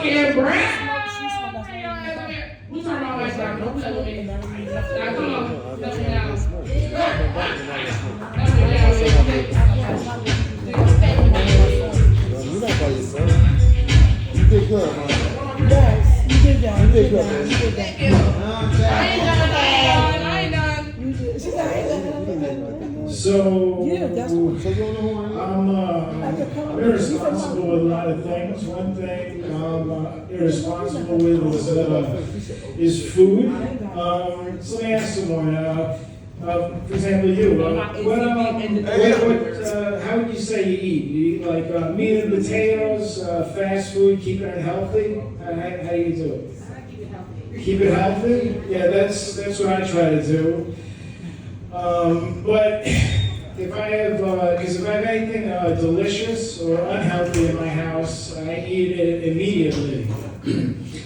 Yeah, Brad. We talking about like that. Don't play with me. Now, come on. Let me down. Let You're not by yourself. You did good, man. Yes, you did that. You did good, man. You did that. Thank you. I ain't done. I ain't done. You did. She's like, I ain't done. So, Yeah, that's So you don't know who I am? I'm irresponsible with a lot of things. One thing I'm irresponsible with is food. So let me ask someone, for example, you, how would you say you eat? You eat like meat and potatoes, fast food, keep it healthy? How do you do it? Keep it healthy? Yeah, that's what I try to do. But if I have, because if I have anything delicious or unhealthy in my house, I eat it immediately.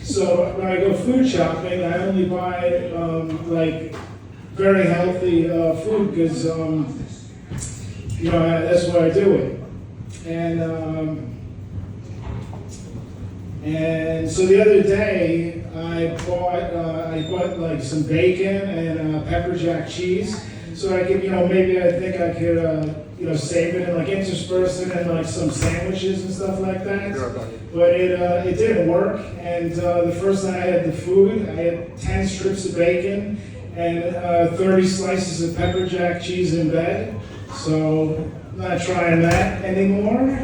So when I go food shopping, I only buy like very healthy food because that's why I do it. And so the other day I bought like some bacon and pepper jack cheese. So I could, maybe I think I could, save it and like intersperse it in like some sandwiches and stuff like that. But it didn't work. And the first night I had the food, I had 10 strips of bacon and 30 slices of pepper jack cheese in bed. So I'm not trying that anymore.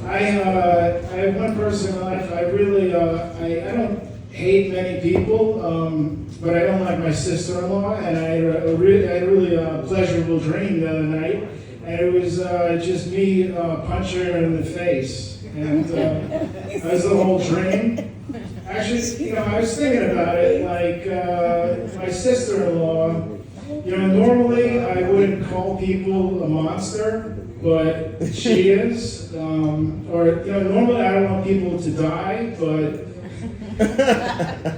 I have one person in life. I really, I don't hate many people, but I don't like my sister-in-law, and I had a really pleasurable dream the other night, and it was just me punching her in the face, and that was the whole dream. Actually, I was thinking about it, like my sister-in-law, normally I wouldn't call people a monster, but she is, normally I don't want people to die, but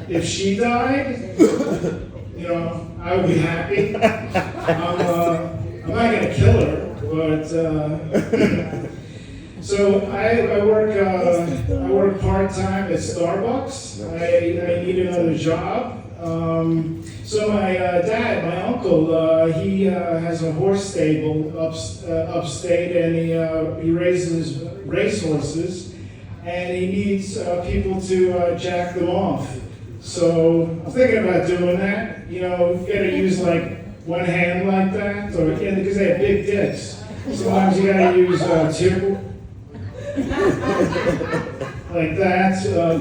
if she died, I would be happy. I'm not gonna kill her, but so I work part-time at Starbucks. I need another job. So my dad, my uncle, he has a horse stable upstate, and he raises racehorses, and he needs people to jack them off. So I'm thinking about doing that. You gotta use like one hand like that, or because they have big dicks. Sometimes you gotta use two. Like that,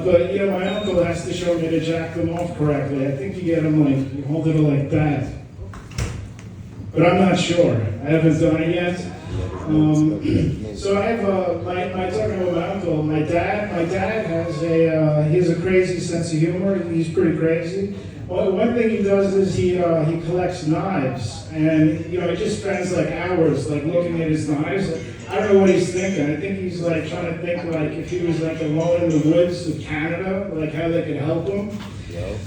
but my uncle has to show me to jack them off correctly. I think you get them like, you hold it like that. But I'm not sure. I haven't done it yet. So I have, my talking about my uncle, my dad he has a crazy sense of humor. He's pretty crazy. Well, one thing he does is he collects knives, and he just spends like hours like looking at his knives. I don't know what he's thinking. I think he's like trying to think like if he was like alone in the woods of Canada, like how they could help him.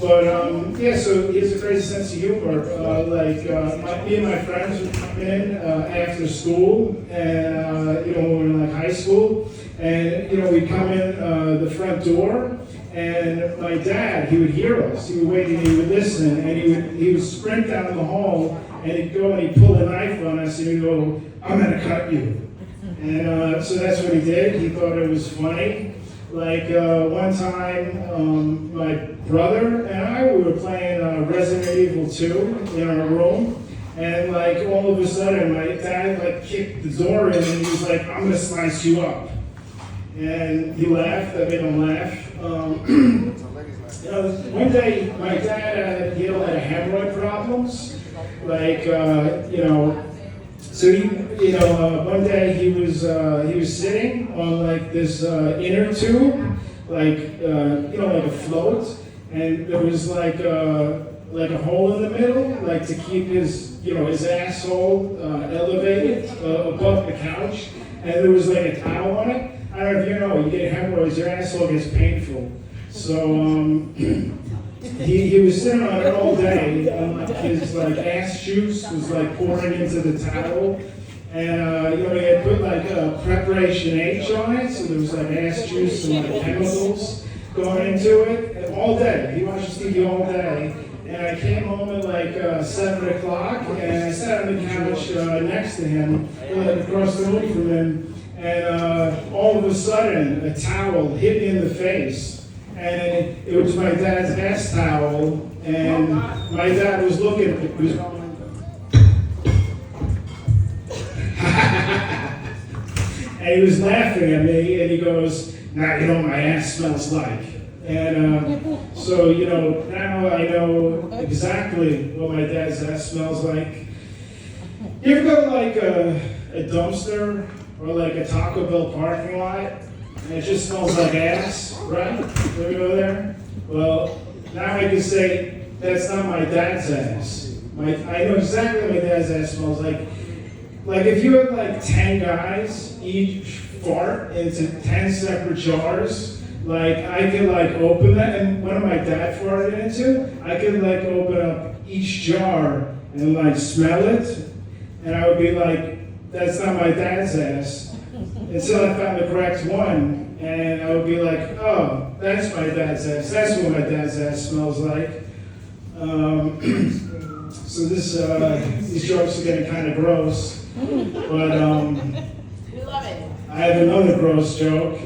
But so he has a crazy sense of humor. Me and my friends would come in after school, and when we were in like high school, and we'd come in the front door. And my dad, he would hear us. He would wait and he would listen, and he would sprint down the hall, and he'd go and he'd pull a knife on us, and he'd go, "I'm gonna cut you." And so that's what he did. He thought it was funny. Like one time, my brother and I, we were playing Resident Evil 2 in our room, and like all of a sudden, my dad like kicked the door in, and he was like, "I'm gonna slice you up." And he laughed. I made him laugh. One day, my dad he had a lot of hemorrhoid problems. Like, so one day he was sitting on like this inner tube, like like a float, and there was like a hole in the middle, like to keep his his asshole elevated above the couch, and there was like a towel on it. I don't know if you get hemorrhoids, your asshole gets painful. So he was sitting on it all day, and like his like ass juice was like pouring into the towel, And, you know, he had put like preparation H on it, so there was like ass juice and like chemicals going into it. And all day, he watched TV all day. And I came home at like 7 o'clock, and I sat on the couch next to him, like across the room from him, and all of a sudden, a towel hit me in the face. And it was my dad's ass towel, and my dad was looking at it. And he was laughing at me, and he goes, "Now you know what my ass smells like." And so, you know, now I know exactly what my dad's ass smells like. You ever go to like a dumpster or like a Taco Bell parking lot, and it just smells like ass, right? You ever go there? Well, now I can say that's not my dad's ass. I know exactly what my dad's ass smells like. Like if you had like 10 guys each fart into 10 separate jars, like I could like open that, and one of my dad farted into, I could like open up each jar and like smell it, and I would be like, that's not my dad's ass, until I found the correct one, and I would be like, oh, that's my dad's ass, that's what my dad's ass smells like. So these jokes are getting kind of gross, but We love it. I have another gross joke.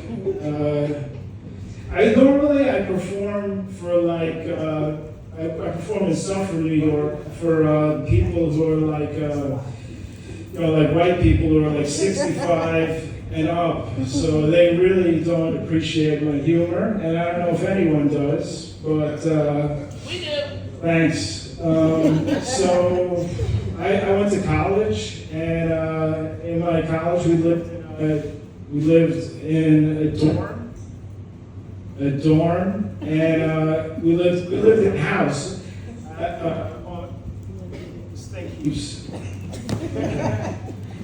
I perform for like I perform in Suffolk, New York, for people who are like you know, like white people who are like 65 and up. So they really don't appreciate my humor, and I don't know if anyone does, but We do. thanks. So I went to college, and in my college we lived in a dorm, and we lived in a house.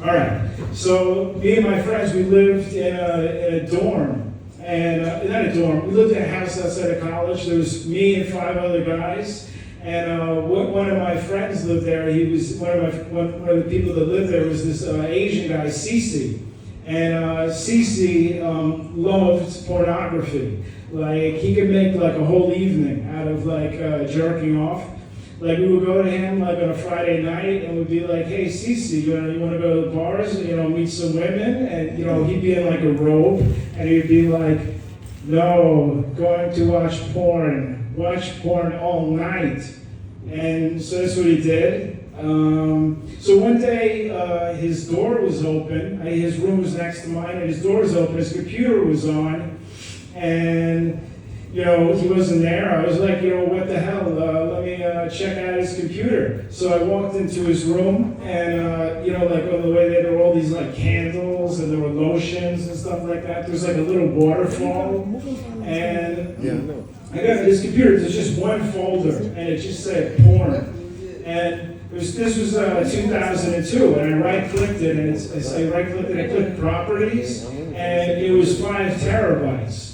All right. So me and my friends, we lived in a dorm, and not a dorm. We lived in a house outside of college. There was me and 5 other guys, and one of my friends lived there. He was one of the people that lived there was this Asian guy, Cece. And Cece loved pornography. Like, he could make like a whole evening out of like jerking off. Like, we would go to him like on a Friday night, and we'd be like, "Hey, Cece, you want to go to the bars? You know, meet some women?" And you know, he'd be in like a robe, and he'd be like, "No, going to watch porn all night." And so that's what he did. So one day, his door was open. His room was next to mine, and his door was open. His computer was on, and you know, he wasn't there. I was like, you know, what the hell? Let me check out his computer. So I walked into his room, and you know, like on the way there were all these like candles, and there were lotions and stuff like that. There was like a little waterfall, and I got his computer. There's just one folder, and it just said porn, and this was 2002, and I right-clicked it, and I clicked properties, and it was 5 terabytes.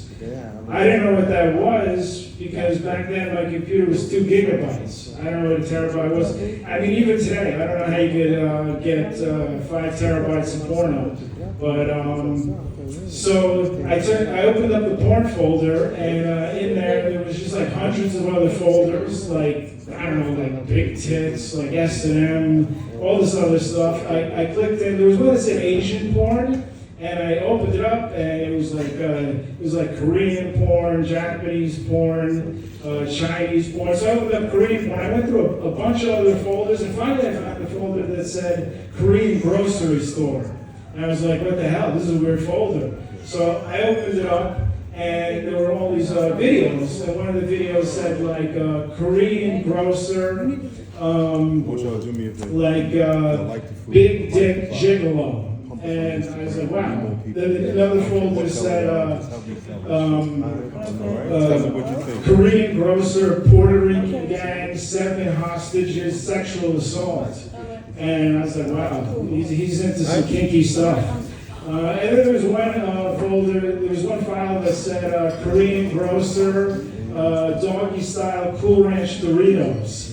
I didn't know what that was, because back then my computer was 2 gigabytes. I don't know what a terabyte was. I mean, even today, I don't know how you could get 5 terabytes of porno. But, so I opened up the porn folder, and in there was just like hundreds of other folders, like, I don't know, like Big Tits, like S&M, all this other stuff. I clicked in, there was one that said Asian porn, and I opened it up, and it was like Korean porn, Japanese porn, Chinese porn. So I opened up Korean porn. I went through a bunch of other folders, and finally I found the folder that said Korean grocery store. And I was like, what the hell? This is a weird folder. So I opened it up, and there were all these videos. And one of the videos said like Korean grocer, like big dick gigolo. And I was like, wow. Then another folder said Korean grocer, Puerto Rican gang, 7 hostages, sexual assault. And I was like, wow, he's into some kinky stuff. And then there was one folder, there was one file that said Korean grocer, doggy style Cool Ranch Doritos.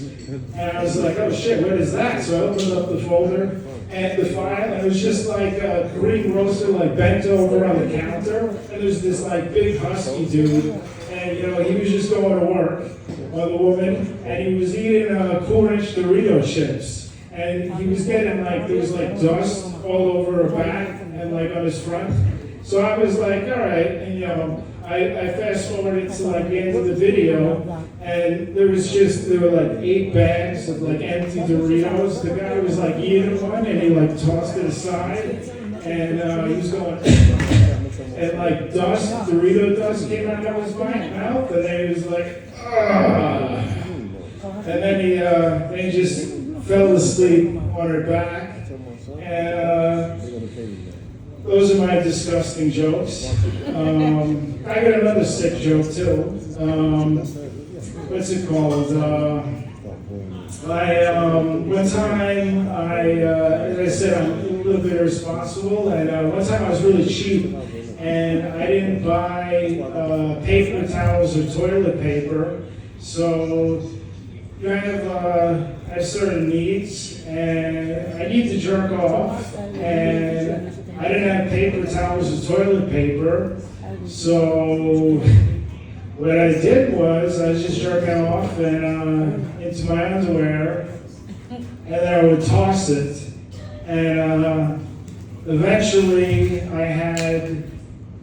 And I was like, oh shit, what is that? So I opened up the folder, and the file, and it was just like a Korean roaster, like bent over on the counter, and there's this like big husky dude, and you know, he was just going to work on the woman, and he was eating Cool Ranch Dorito chips, and he was getting like, there was like dust all over her back, and like on his front, so I was like, all right, and you know, I fast forwarded to like the end of the video, and there were like 8 bags of like empty Doritos. The guy was like eating one, and he like tossed it aside, and he was going, and like Dorito dust came out of his mouth, and then he was like, ah, and then he just fell asleep on her back, and those are my disgusting jokes. I got another sick joke too. What's it called? One time as I said, I'm a little bit irresponsible, and one time I was really cheap, and I didn't buy paper towels or toilet paper, so I have certain needs, and I need to jerk off, and I didn't have paper towels or toilet paper, so what I did was I was just jerking off and into my underwear, and then I would toss it, and eventually I had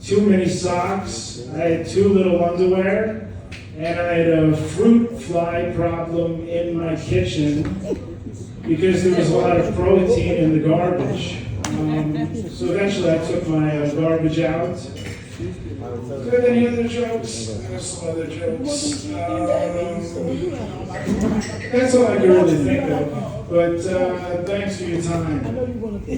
too many socks, I had too little underwear, and I had a fruit fly problem in my kitchen because there was a lot of protein in the garbage. So eventually I took my garbage out. Do you have any other jokes? I have some other jokes. That's all I can really think of. But thanks for your time. I know you want to.